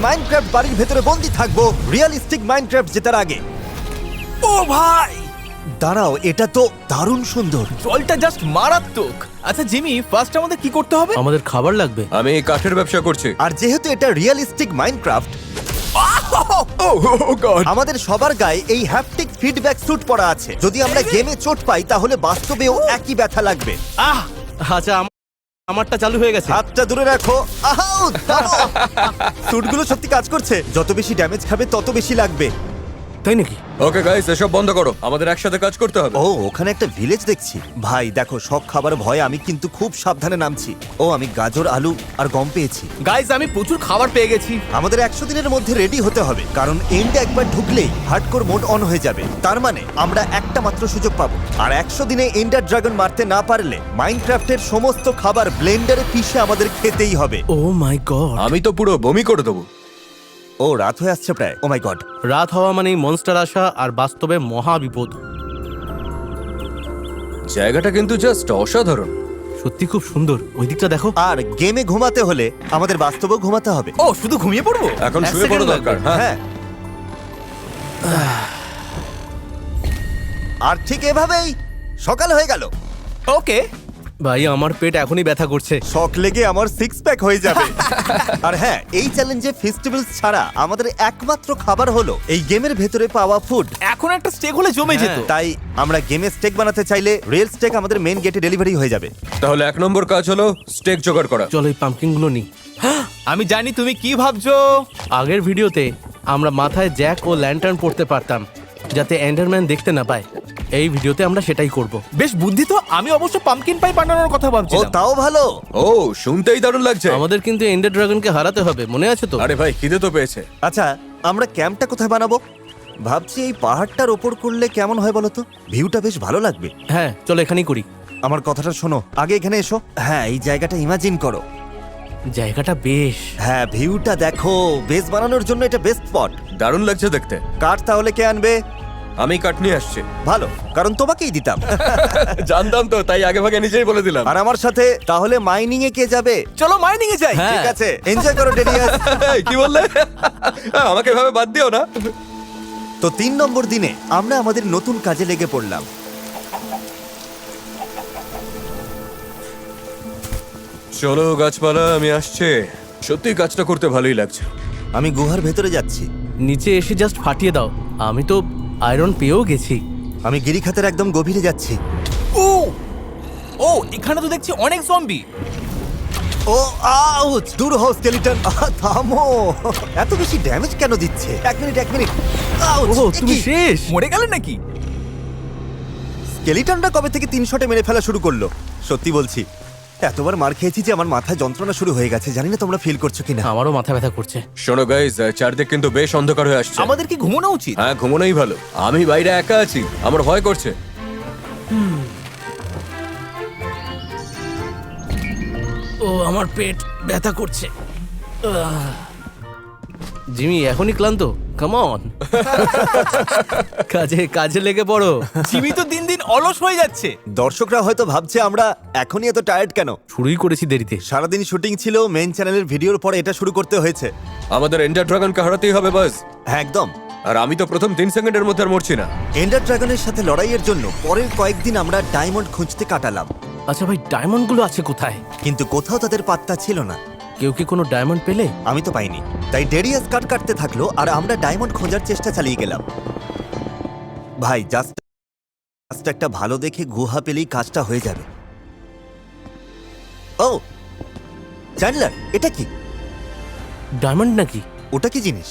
Minecraft বাড়ির ভেতরে বন্দি থাকবো রিয়েলিস্টিক মাইনক্রাফট জেতার আগে। ও ভাই, দাঁড়াও, এটা তো দারুণ সুন্দর। জলটা জাস্ট মারাত্মক। আচ্ছা জিমি, ফার্স্ট আমাদের কি করতে হবে? আমাদের খাবার লাগবে। আমি কাঠের ব্যবসা করছি। আর যেহেতু এটা রিয়েলিস্টিক মাইনক্রাফট, গড, আমাদের সবার গায়ে এই হ্যাপটিক ফিডব্যাক স্যুট পরা আছে। যদি আমরা গেমে চোট পাই তাহলে বাস্তবেও একই ব্যথা লাগবে। আচ্ছা, আমারটা চালু হয়ে গেছে। হাতটা দূরে রাখো। আহাউ, থামো। স্যুটগুলো সত্যি কাজ করছে। যত বেশি ড্যামেজ খাবে তত বেশি লাগবে। তাই নাকি? ওকে গাইস, এসব বন্ধ করো, আমাদের একসাথে কাজ করতে হবে। ও, ওখানে একটা ভিলেজ দেখছি। ভাই দেখো, সব খাবার ভয়ে আমি কিন্তু খুব সাবধানে নামছি। ও, আমি গাজর, আলু আর গম পেয়েছি। গাইস, আমি প্রচুর খাবার পেয়ে গেছি। আমাদের 100 দিনের মধ্যে রেডি হতে হবে, কারণ এন্ডে একবার ঢুকলেই হার্ডকোর মোড অন হয়ে যাবে। তার মানে আমরা একটা মাত্র সুযোগ পাবো। আর 100 দিনে এন্ডার ড্রাগন মারতে না পারলে মাইনক্রাফটের সমস্ত খাবার ব্লেন্ডারে পিষে আমাদের খেতেই হবে। ও মাই গড! আমি তো পুরো বমি করে দেবো। ও, রাত হয়ে আসছে প্রায়। ও মাই গড। রাত হওয়া মানেই মনস্টার আসা, আর বাস্তবে মহা বিপদ। জায়গাটা কিন্তু জাস্ট অসাধারণ। সত্যি খুব সুন্দর। ওই দিকটা দেখো। আর গেমে ঘুমাতে হলে আমাদের বাস্তবেও ঘুমাতে হবে। ও, শুধু ঘুমিয়ে পড়বো? এখন এক শুয়ে পড়ো সেকেন্ড দরকার। লাগবে। হ্যাঁ, হ্যাঁ। আর ঠিক এভাবেই সকাল হয়ে গেল। ওকে। ভাই, আমার পেট এখনই ব্যথা করছে। শক লেগে আমার 6 প্যাক হয়ে যাবে। আর হ্যাঁ, এই চ্যালেঞ্জে ফেস্টিভ্যালস ছাড়া আমাদের একমাত্র খাবার হলো এই গেমের ভেতরে পাওয়া ফুড। এখন একটা স্টেক হলে জমে যেত। তাই আমরা গেমে স্টেক বানাতে চাইলে রিয়েল স্টেক আমাদের মেন গেটে ডেলিভারি হয়ে যাবে। তাহলে 1 নম্বর কাজ হলো স্টেক জোগাড় করা। চলো এই পাম্পকিন গুলো নিই। আমি জানি তুমি কি ভাবছো। আগের ভিডিওতে আমরা মাথায় জ্যাক ও ল্যান্টার্ন পড়তে পারতাম, যাতে এন্ডারম্যান দেখতে না পায়। এই ভিডিওতে আমরা সেটাই করব। বেশ বুদ্ধি তো। আমি অবশ্য পাম্পকিন পাই বানানোর কথা ও, ভাবছিলাম। তাও ভালো। ও, শুনতেই দারুণ লাগছে। আমাদের কিন্তু এন্ডার ড্রাগনকে হারাতে হবে, মনে আছে তো? আরে ভাই, খিদে তো পেয়েছে। আচ্ছা, আমরা ক্যাম্পটা কোথায় বানাবো? ভাবছি এই পাহাড়টার ওপর করলে কেমন হয় বলো তো? ভিউটা বেশ ভালো লাগবে। হ্যাঁ, চলো এখানেই করি। আমার কথাটা শোনো, আগে এখানে এসো। হ্যাঁ, এই জায়গাটা ইমাজিন করো। জায়গাটা বেশ। হ্যাঁ, ভিউটা দেখো। বেস বানানোর জন্য এটা বেস্ট স্পট। দারুণ লাগছে দেখতে। কাঠ তাহলে কে আনবে? আমি কাঠ নিয়ে আসছি। ভালো, কারণ তোমাকেই দিতাম। জানতাম তো, তাই আগে ভাগে নিজেই বলে দিলাম। আর আমার সাথে তাহলে মাইনিং এ কে যাবে? চলো মাইনিং এ যাই। হ্যাঁ। ঠিক আছে, এনজয় করো ডেরিয়াস। এই, কি বললে? আমাকে এভাবে বাদ দিও না। তো 3 নম্বর দিনে আমরা আমাদের নতুন কাজে লেগে পড়লাম। চলো গাছপালা, আমি আসছে। সত্যি কাজটা করতে ভালোই লাগছে। আমি গুহার ভেতরে যাচ্ছি। নিচে এসে জাস্ট ফাটিয়ে দাও। আমি তো আয়রন পেয়েও গেছি। আমি গিরিখাতের একদম গভীরে যাচ্ছি। ও ও, এখানে তো দেখছি অনেক জম্বি। ও, আউচ! দূর হও স্কেলিটন। থামো। এত বেশি ড্যামেজ কেন দিচ্ছে? 1 মিনিট। আউচ! ও, তুমি শেষ। মরে গেলে নাকি? স্কেলিটনটা কবে থেকে 3 শটে মেরে ফেলা শুরু করলো? সত্যি বলছি, এতবার মার খেয়েছি যে আমার মাথায় যন্ত্রণা শুরু হয়ে গেছে। জানি না তোমরা ফিল করছো কিনা। আমারও মাথা ব্যথা করছে। শোনো গাইজ, চারদিক কিন্তু বেশ অন্ধকার হয়ে আসছে। আমাদের কি ঘুমানো উচিত? হ্যাঁ, ঘুমানোই ভালো। আমি বাইরে একা আছি, আমার ভয় করছে। ও, আমার পেট ব্যথা করছে। জিমি, এখনই ক্লান্ত? Come on. কাজে লেগে পড়ো। জিমি তো দিন দিন অলস হয়ে যাচ্ছে। দর্শকরা হয়তো ভাবছে আমরা এখনই এত টায়ার্ড কেন। শুরুই করেছি দেরিতে। সারাদিন শুটিং ছিল, মেন চ্যানেলের ভিডিওর পরে এটা শুরু করতে হয়েছে। আমাদের এন্ডার ড্রাগনকে হারাতেই হবে বাস। হ্যাঁ, একদম। আর আমি তো প্রথম 3 সেকেন্ডের মধ্যে আর মরছি না। এন্ডার ড্রাগনের সাথে লড়াইয়ের জন্য পরের কয়েকদিন আমরা ডায়মন্ড খুঁজতে কাটালাম, আচ্ছা ভাই, ডায়মন্ড গুলো আছে কোথায়? কিন্তু কোথাও তাদের পাত্তা ছিল না। কেউ কি কোনো ডায়মন্ড পেলে? আমি তো পাইনি। তাই ডেরিয়াস কাটতে থাকলো আর আমরা ডায়মন্ড খোঁজার চেষ্টা চালিয়ে গেলাম। ভাই, জাস্ট একটা ভালো দেখে গুহা পেলেই কাজটা হয়ে যাবে। ও চ্যান্ডলার, এটা কি? ডায়মন্ড নাকি? ওটা কি জিনিস?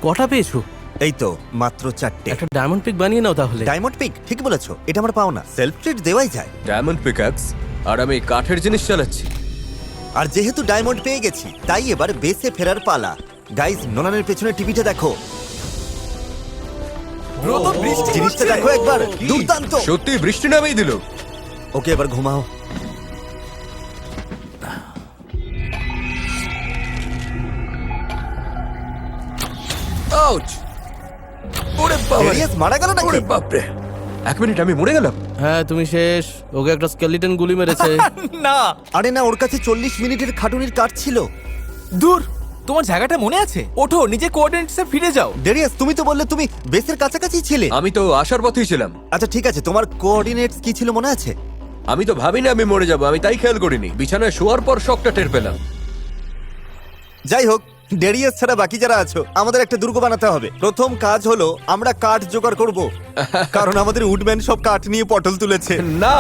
কটা পেয়েছো? এই তো মাত্র 4টে। একটা ডায়মন্ড পিক বানিয়ে নাও তাহলে। ডায়মন্ড পিক, ঠিক বলেছো। এটা আমার পাও না, সেলফ ট্রিট দেওয়াই যায়। ডায়মন্ড পিকঅ্যাক্স, আর আমি কাঠের জিনিস চালাচ্ছি। আর যেহেতু ডায়মন্ড পেয়ে গেছি, তাই এবার বেসে ফেরার পালা। গাইজ, নোলানের পেছনে টিভিটা দেখো। ব্রো, তো বৃষ্টি জিনিসটা হচ্ছে। দেখো একবার, দুর্দান্ত। সত্যি বৃষ্টি নামেই দিল। ওকে, এবার ঘুমাও। আউচ! ওরে বাবা! ডেরিয়াস মারা গেল নাকি? ওরে বাপ রে! 1 মিনিট, আমি মরে গেলাম। হ্যাঁ, তুমি শেষ। ওকে একটা স্কেলিটন গুলি মেরেছে। না, আরে না, ওর কাছে 40 মিনিটের খাটুনির কাঠ ছিল। দূর। তোমার জায়গাটা মনে আছে? ওঠো, নিজে কোঅর্ডিনেটসে ফিরে যাও। ডেরিয়াস, তুমি তো বললে তুমি বেসের কাছাকাছি ছিলে। আমি তো আসার পথেই ছিলাম। আচ্ছা ঠিক আছে, তোমার কোঅর্ডিনেটস কি ছিল মনে আছে? আমি তো ভাবিনি আমি মরে যাব, আমি তাই খেয়াল করিনি। বিছানায় শোয়ার পর শকটা টের পেলাম। যাই হোক, ডেরিয়াস ছাড়া বাকি যারা আছো, আমাদের একটা দুর্গ বানাতে হবে। প্রথম কাজ হলো আমরা কাঠ জোগাড় করব, কারণ আমাদের উডম্যান সব কাঠ নিয়ে পটল তুলেছে। না,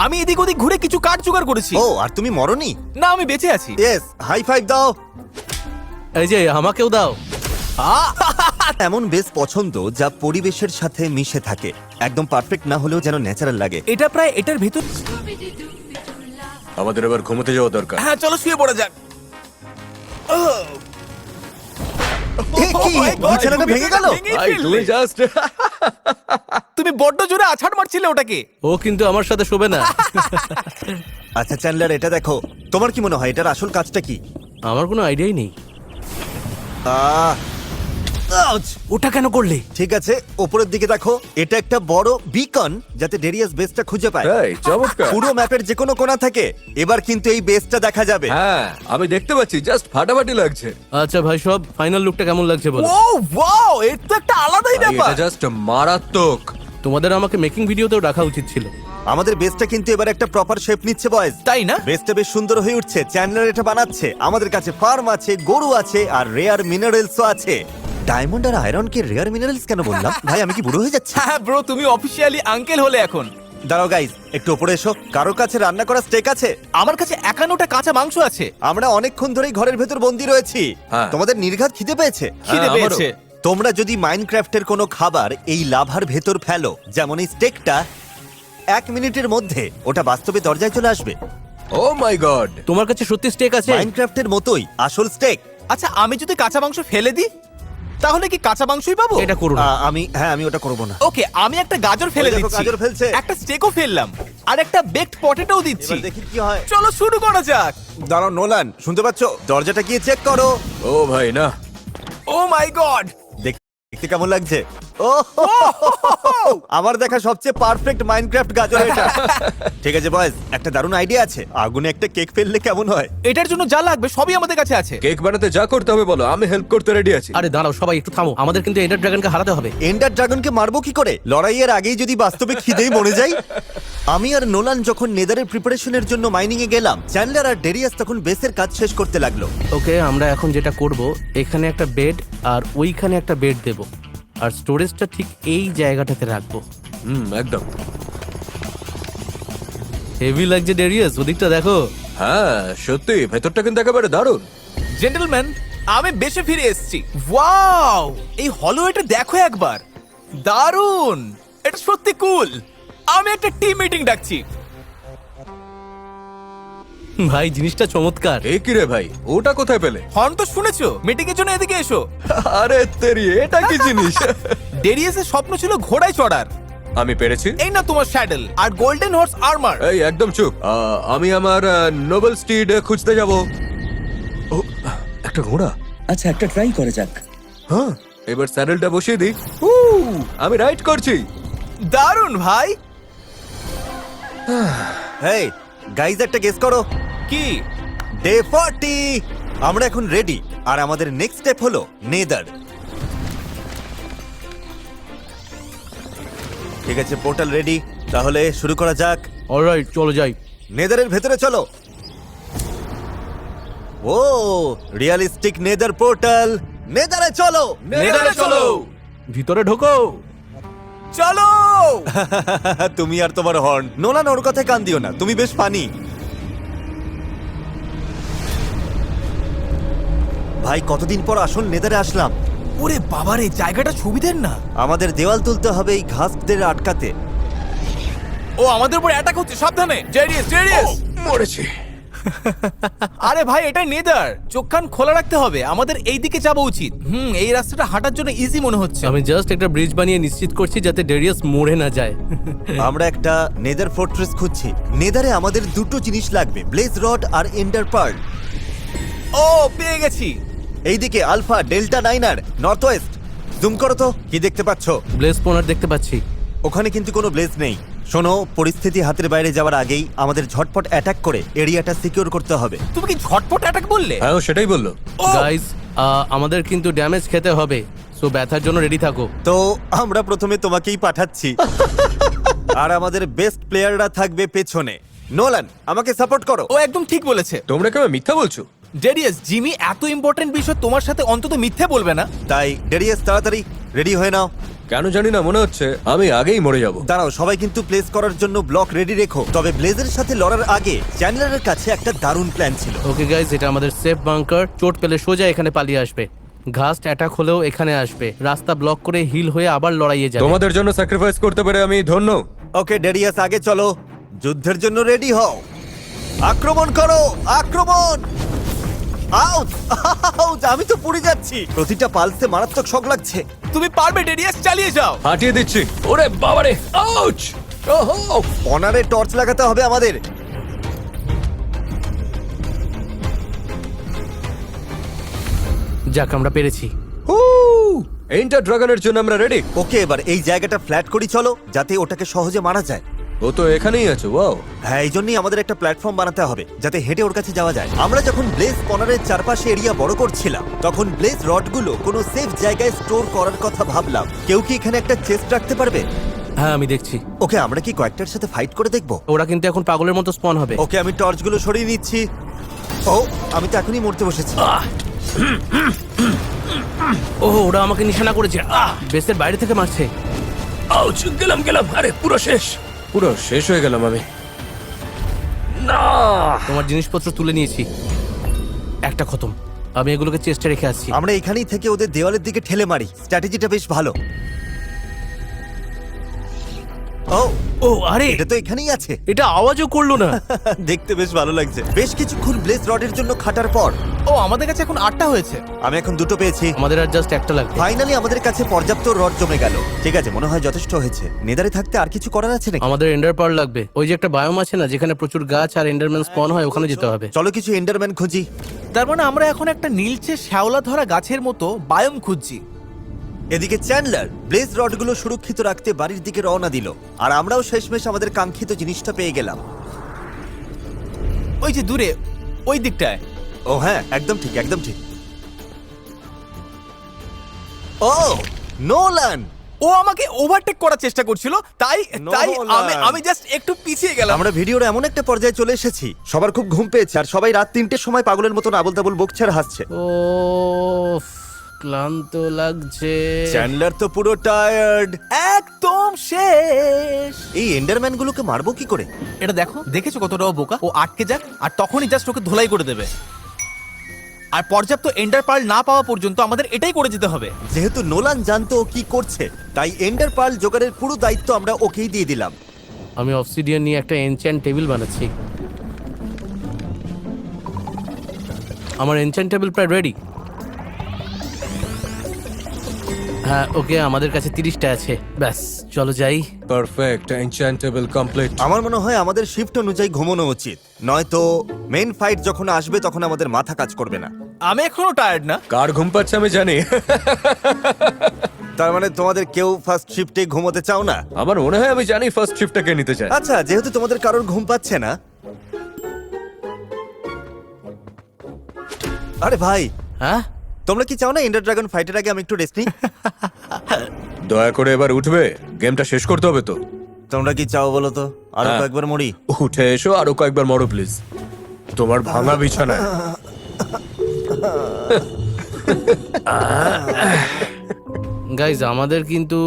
আমি এদিক ওদিক ঘুরে কিছু কাঠ জোগাড় করেছি। ও, আর তুমি মরনি? না, আমি বেঁচে আছি। ইয়েস, হাই ফাইভ দাও। এই যে আমাকেও দাও। এমন বেশ পছন্দ যা পরিবেশের সাথে মিশে থাকে, একদম পারফেক্ট না হলেও যেন ন্যাচারাল লাগে। এটা প্রায় এটার ভেতর। আমাদের এবার ঘুমোতে যাওয়া দরকার। হ্যাঁ, চলো শুয়ে পড়া যাক। এ কি, Oh my God, বিছানাটা ভেঙে গেল? ভেঙেই ভাই ফেললে। তুমি জাস্ট তুমি বড্ড জোরে আছাড় মারছিলে ওটাকে। ও কিন্তু আমার সাথে শোবে না। আচ্ছা চ্যান্ডলার, এটা দেখো, তোমার কি মনে হয় এটার আসল কাজটা কি? আমার কোনো আইডিয়াই নেই। আহ, আউচ! ওটা কেন করলে? ঠিক আছে, ওপরের দিকে দেখো, এটা একটা বড় বিকন যাতে ডেরিয়াস বেসটা খুঁজে পায়। এই চমৎকার। পুরো ম্যাপের যে কোনো কোণা থেকে এবার কিন্তু এই বেসটা দেখা যাবে। হ্যাঁ, আমি দেখতে পাচ্ছি, জাস্ট ফাটাফাটি লাগছে। আচ্ছা ভাই, সব ফাইনাল লুকটা কেমন লাগছে বলো? ও ওয়াও, এর তো একটা আলাদাই ভাই, ব্যাপার। এটা জাস্ট মারাত্মক। তোমাদের আমাকে মেকিং ভিডিওতেও রাখা উচিত ছিল। আমাদের বেসটা কিন্তু এবার একটা প্রপার শেপ নিচ্ছে বয়েজ। তাই না? বেসটা বেশ সুন্দর হয়ে উঠছে। চ্যান্ডলার এটা বানাচ্ছে, আমাদের কাছে ফার্ম আছে, গরু আছে, আর রেয়ার মিনারেলসও আছে। ডায়মন্ড আর আয়রনকে রেয়ার মিনারেলস কেন বললাম? ভাই আমি কি বুড়ো হয়ে যাচ্ছি? হ্যাঁ ব্রো, তুমি অফিসিয়ালি আঙ্কেল হলে এখন। দাঁড়াও গাইজ, একটু উপরে এসো। কারোর কাছে রান্না করা স্টেক আছে? আমার কাছে 51টা কাঁচা মাংস আছে। আমরা অনেকক্ষণ ধরেই ঘরের ভেতর বন্দি রয়েছি। হ্যাঁ। তোমাদের নির্ঘাত খিদে পেয়েছে? খিদে আমারও। পেয়েছে। তোমরা যদি মাইনক্রাফটের কোনো খাবার এই লাভার ভেতর ফেলো, যেমন এই স্টেকটা, 1 মিনিটের মধ্যে ওটা বাস্তবে দরজায় চলে আসবে। ও মাই গড। তোমার কাছে সত্যি স্টেক আছে? মাইনক্রাফটের মতোই আসল স্টেক। আচ্ছা, আমি যদি কাঁচা মাংস ফেলে দিই তাহলে কি কাঁচা মাংসই পাবো? এটা করো না। আমি ওটা করব না। ওকে, আমি একটা গাজর ফেলে ওই দেখো, দিচ্ছি। গাজর ফেলছে। একটা স্টেকও ফেললাম, আর একটা বেকড পটেটোও দিচ্ছি। এবার দেখি কি হয়। চলো শুরু করা যাক। দাঁড়াও নোলান, শুনতে পাচ্ছো? দরজাটা গিয়ে চেক করো। ও ভাই না। ও মাই গড, দেখতে কেমন লাগছে? ও আমার দেখা সবচেয়ে পারফেক্ট মাইনক্রাফট গাজর এটা। ঠিক আছে বয়েজ, একটা দারুণ আইডিয়া আছে। আগুনে একটা কেক ফেললে কেমন হয়? এটার জন্য যা লাগবে সবই আমাদের কাছে আছে। কেক বানাতে যা করতে হবে বলো, আমি হেল্প করতে রেডি আছি। আরে দাঁড়াও সবাই, একটু থামো। আমাদের কিন্তু এন্ডার ড্রাগনকে হারাতে হবে। এন্ডার ড্রাগনকে মারবো কি করে? লড়াইয়ের আগেই যদি বাস্তবে খিদেই মরে যাই? আমি আর নোলান যখন নেদারের প্রিপারেশনের জন্য মাইনিং এ গেলাম, চ্যান্ডলার আর ডেরিয়াস তখন বেসের কাজ শেষ করতে লাগলো। ওকে, আমরা এখন যেটা করব, এখানে একটা বেড আর ওইখানে একটা বেড দেব, আর স্টোরেজটা ঠিক এই জায়গাটাতে রাখবো। একদম। হেভি লাগছে ডেরিয়াস, ওদিকটা দেখো। হ্যাঁ সত্যি, ভেতরটা কিন্তু একেবারে দারুণ। জেন্টলম্যান, আমি বেশে ফিরে এসেছি। ওয়াও, এই হলওয়েটা দেখো একবার, দারুণ। এটা সত্যি কুল। আমি একটা টিম মিটিং ডাকছি। ভাই জিনিসটা চমৎকার। এ কি রে ভাই, ওটা কোথায় পেলে? হর্ন তো শুনেছো? মিটিং এর জন্য এদিকে এসো। আরে তেরি, এটা কি জিনিস? ডেরিয়াসের স্বপ্ন ছিল ঘোড়ায় চড়ার। আমি পেরেছি। এই না তোমার স্যাডেল আর গোল্ডেন হর্স আর্মার। এই একদম চুপ। আমি আমার নোবেল স্টিড খুঁজতে যাব। ও, একটা ঘোড়া। আচ্ছা, একটা ট্রাই করা যাক। হ্যাঁ, এবার স্যাডেলটা বসিয়ে দিই। আমি রাইড করছি। দারুণ ভাই। হেই গাইজ, একটা গেস করো। কি? ডে 40। আমরা এখন রেডি, আর আমাদের নেক্সট স্টেপ হলো নেদার। ঠিক আছে, পোর্টাল রেডি, তাহলে শুরু করা যাক। অলরাইট, চলো যাই। নেদারের ভেতরে চলো। ও রিয়ালিস্টিক নেদার পোর্টাল। নেদারে চলো। নেদারে চলো। ভিতরে ঢোকো। চলো। তুমি আর তোমার হর্ন। নোলান, ওর কথায় কান দিও না, তুমি বেশ ফানি। ভাই কতদিন পর আসল নেদারে আসলাম। ওরে বাবারে, জায়গাটা ছবি দেন না। আমাদের দেওয়াল তুলতে হবে এই ঘাসদের আটকাতে। ও আমাদের উপর অ্যাটাক হচ্ছে, সাবধানে। জেরিয়াস, জেরিয়াস। মরেছি। আরে ভাই, এটা নেদার, চোখ কান খোলা রাখতে হবে। আমাদের এই দিকে যাওয়া উচিত। এই রাস্তাটা হাঁটার জন্য ইজি মনে হচ্ছে। আমি জাস্ট একটা ব্রিজ বানিয়ে নিশ্চিত করছি যাতে ডেরিয়াস মরে না যায়। আমরা একটা নেদার ফোর্ট্রেস খুঁজছি। নেদারে আমাদের দুটো জিনিস লাগবে, ব্লেজ রড আর এন্ডার পার্ল। ও, পেয়ে গেছি। এইদিকে alpha, delta, নাইনার, north West. Zoom করো তো, কি দেখতে পাচ্ছো? ব্লেজ স্পনার দেখতে পাচ্ছি। ওখানে কিন্তু কোনো ব্লেজ নেই। শোনো, পরিস্থিতি হাতের বাইরে যাওয়ার আগেই আমাদের ঝটপট অ্যাটাক করে এরিয়াটা সিকিউর করতে হবে। তুমি কি ঝটপট অ্যাটাক বললে? হ্যাঁ, ও সেটাই বললো। ও, গাইস, আমাদের কিন্তু ড্যামেজ খেতে হবে, সো ব্যথার জন্য রেডি থাকো। তো আমরা প্রথমে তোমাকেই পাঠাচ্ছি আর আমাদের বেস্ট প্লেয়াররা থাকবে পেছনে। নোলান, আমাকে সাপোর্ট করো। ও একদম ঠিক বলেছে। তোমরা কেমন মিথ্যা বলছো? ডেরিয়াস, জিমি এত ইম্পর্টেন্ট বিষয় তোমার সাথে অন্তত মিথ্যে বলবে না। তাই ডেরিয়াস, তাড়াতাড়ি রেডি হয়ে নাও। কেন জানি না, মনে হচ্ছে আমি আগেই মরে যাব। দাঁড়াও, সবাই কিন্তু প্লেস করার জন্য ব্লক রেডি রেখো। তবে ব্লেজের সাথে লড়ার আগে চ্যান্ডলারের কাছে একটা দারুণ প্ল্যান ছিল। ওকে গাইজ, এটা আমাদের সেফ বাংকার। চোট পেলে সোজা এখানে পালিয়ে আসবে, ঘাস্ট অ্যাটাক হলেও এখানে আসবে, রাস্তা ব্লক করে হিল হয়ে আবার লড়াইয়ে যাবে। তোমাদের জন্য স্যাক্রিফাইস করতে পেরে আমি ধন্য। ওকে ডেরিয়াস, আগে চলো, যুদ্ধের জন্য রেডি হও। আক্রমণ করো, আক্রমণ! আউট! আউট! আমি তো পড়ে যাচ্ছি, প্রতিটা পালসে মারাত্মক শক লাগছে। তুমি পারবে ডেরিয়াস, চালিয়ে যাও। হাঁটিয়ে দিচ্ছি। ওরে বাবারে, আউচ! ওহো! অনারে টর্চ লাগাতে হবে আমাদের। যাক, আমরা পেরেছি। হু! এন্টার ড্রাগনের জন্য আমরা রেডি। ওকে, এবার এই জায়গাটা ফ্ল্যাট করি চলো, যাতে ওটাকে সহজে মারা যায়। ও তো এখানেই আছে। ওয়াও! হ্যাঁ, এই জন্যই আমাদের একটা প্ল্যাটফর্ম বানাতে হবে যাতে হেঁটে ওর কাছে যাওয়া যায়। আমরা যখন ব্লেজ কর্নারের চারপাশে এরিয়া বড় করছিলাম, তখন ব্লেজ রডগুলো কোনো সেফ জায়গায় স্টোর করার কথা ভাবলাম। কেউ কি এখানে একটা চেস্ট রাখতে পারবে? হ্যাঁ, আমি দেখছি। ওকে, আমরা কি কয়েকটার সাথে ফাইট করে দেখবো? ওরা কিন্তু এখন পাগলের মতো স্পন হবে। ওকে, আমি টর্চগুলো সরিয়ে নিচ্ছি। ও, আমি তো এখনই মরতে বসেছি। ওরা আমাকে নিশানা করেছে। বেসের বাইরে থেকে মারছে। আউচ! গেলাম। আরে পুরো শেষ হয়ে গেলাম আমি। না! তোমার জিনিসপত্র তুলে নিয়েছি, একটা খতম। আমি এগুলোকে চেষ্টা রেখে আসছি। আমরা এখানেই থেকে ওদের দেওয়ালের দিকে ঠেলে মারি, স্ট্র্যাটেজিটা বেশ ভালো। ও, আরে এটা তো এখানেই আছে। এটা আওয়াজও করলো না। দেখতে বেশ ভালো লাগছে। বেশ কিছুক্ষণ ব্লেজ রডের জন্য খাটার পর ও, আমাদের কাছে এখন 8টা হয়েছে। আমি এখন 2টো পেয়েছি। আমাদের আর জাস্ট একটা লাগবে। ফাইনালি আমাদের কাছে পর্যাপ্ত রড জমে গেল। ঠিক আছে, মনে হয় যথেষ্ট হয়েছে। নেদারে থাকতে আর কিছু করার আছে নাকি? আমাদের এন্ডার পার্ল লাগবে। ওই যে একটা বায়োম আছে না, যেখানে প্রচুর গাছ আর এন্ডারম্যান স্পন হয়, ওখানে যেতে হবে। চলো কিছু এন্ডারম্যান খুঁজি। তার মানে আমরা এখন একটা নীলচে শ্যাওলা ধরা গাছের মতো বায়োম খুঁজছি। এদিকে চ্যান্ডলার ব্লেজ রডগুলো সুরক্ষিত রাখতে বাড়ির দিকে রওনা দিল, আর আমরাও শেষমেশ আমাদের কাঙ্ক্ষিত জিনিসটা পেয়ে গেলাম। ওই যে দূরে, ওই দিকটায়। ও হ্যাঁ, একদম ঠিক, একদম ঠিক। ও, নোলান! ও আমাকে ওভারটেক করার চেষ্টা করছিল, তাই আমি জাস্ট একটু পিছিয়ে গেলাম। আমরা ভিডিওর এমন একটা পর্যায়ে চলে এসেছি, সবার খুব ঘুম পেয়েছে, আর সবাই রাত 3টের সময় পাগলের মতন আবল তাবল বকছে আর হাসছে। ও, ক্লান্ত লাগছে। চ্যান্ডলার তো পুরো টায়ার্ড। একদম শেষ। এই এন্ডারম্যান গুলোকে মারবো কি করে? এটা দেখেছো কতটা ও বোকা? ও আটকে যাক, আর তখনই জাস্ট ওকে ধোলাই করে দেবে। আর পর্যাপ্ত এন্ডার পার্ল না পাওয়া পর্যন্ত আমাদের এটাই করে যেতে হবে। যেহেতু নোলান জানতো ও কি করছে, তাই এন্ডার পার্ল জোগাড়ের পুরো দায়িত্ব আমরা ওকেই দিয়ে দিলাম। আমি অবসিডিয়ান নিয়ে একটা এনচ্যান্ট টেবিল বানাচ্ছি। আমার এনচ্যান্ট টেবিল প্রায় রেডি। হ্যাঁ, ওকে, আমাদের কাছে 30টা আছে। ব্যাস, চলো যাই। Perfect, enchantable complete. আমার মনে হয় আমাদের শিফট অনুযায়ী ঘুমানো উচিত, নয়তো মেইন ফাইট যখন আসবে তখন আমাদের মাথা কাজ করবে না। আমি এখনো টায়ার্ড না। কার ঘুম পাচ্ছে আমি জানি। তার মানে তোমাদের কেউ ফার্স্ট শিফটে ঘুমোতে চাও না? আমার মনে হয় আমি জানি ফার্স্ট শিফটটাকে নিতে চাই। আচ্ছা, যেহেতু তোমাদের কারোর ঘুম পাচ্ছে না। আরে ভাই, হ্যাঁ, তোমরা কি চাও না এন্ডার ড্রাগন ফাইটের আগে আমি একটু রেস্ট নিই? দয়া করে এবার উঠবে, গেমটা শেষ করতে হবে তো। তোমরা কি চাও বলো তো? আরো হ্যাঁ। কয়েকবার মরি। উঠে এসো, আরো কয়েকবার মরো প্লিজ। তোমার ভাঙা বিছানায়। গাইজ, আমাদের কিন্তু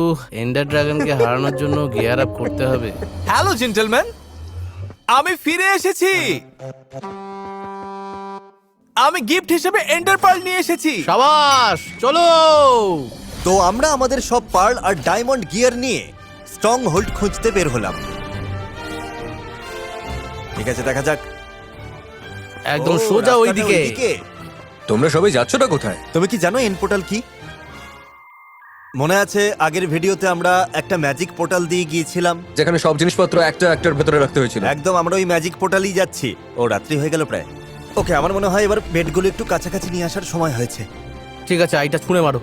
এন্ডার ড্রাগনকে হারানোর জন্য গিয়ার আপ করতে হবে। হ্যালো জেন্টলম্যান, আমি ফিরে এসেছি। আমি গিফট হিসেবে এন্ডার পার্ল নিয়ে এসেছি। সাবাস, চলো। তো আমরা আমাদের সব পার্ল আর ডায়মন্ড গিয়ার নিয়ে স্ট্রং হোল্ড খুঁজতে বের হলাম। ঠিক আছে, দেখা যাক। একদম ও, সোজা রাস্তাটা ওইদিকে। ওইদিকে। তোমরা সবাই যাচ্ছটা কোথায়? তুমি কি জানো এন পোর্টাল কি? মনে আছে আগের ভিডিওতে আমরা একটা ম্যাজিক পোর্টাল দিয়ে গিয়েছিলাম, যেখানে সব জিনিসপত্র একটার ভেতরে রাখতে হয়েছিল। একদম আমরা ওই ম্যাজিক পোর্টালই যাচ্ছি। ও, রাত্রি হয়ে গেল প্রায়। ওকে, আমার মনে হয় এবার বেডগুলো একটু কাছাকাছি নিয়ে আসার সময় হয়েছে। ঠিক আছে, আইটা ছুঁড়ে মারো।